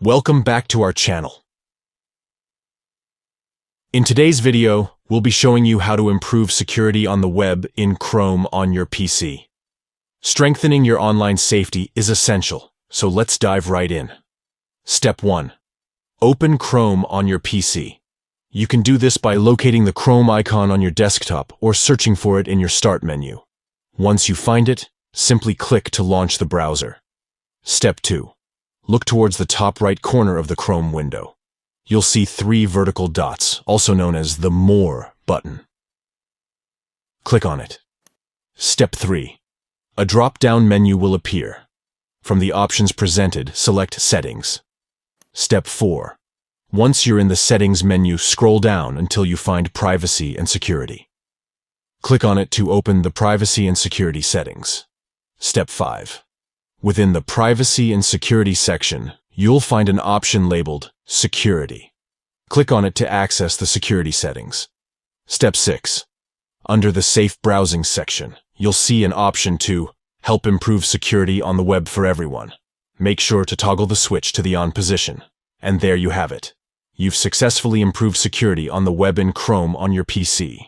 Welcome back to our channel. In today's video, we'll be showing you how to improve security on the web in Chrome on your PC. Strengthening your online safety is essential, so let's dive right in. Step 1. Open Chrome on your PC. You can do this by locating the Chrome icon on your desktop or searching for it in your Start menu. Once you find it, simply click to launch the browser. Step 2. Look towards the top right corner of the Chrome window. You'll see 3 vertical dots, also known as the More button. Click on it. Step 3. A drop-down menu will appear. From the options presented, select Settings. Step 4. Once you're in the Settings menu, scroll down until you find Privacy and Security. Click on it to open the Privacy and Security settings. Step 5. Within the Privacy and Security section, you'll find an option labeled Security. Click on it to access the security settings. Step 6. Under the Safe Browsing section, you'll see an option to help improve security on the web for everyone. Make sure to toggle the switch to the on position. And there you have it. You've successfully improved security on the web in Chrome on your PC.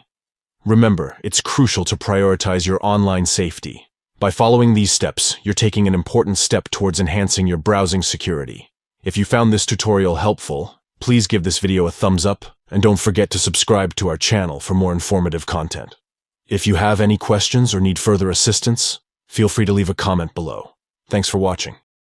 Remember, it's crucial to prioritize your online safety. By following these steps, you're taking an important step towards enhancing your browsing security. If you found this tutorial helpful, please give this video a thumbs up and don't forget to subscribe to our channel for more informative content. If you have any questions or need further assistance, feel free to leave a comment below. Thanks for watching.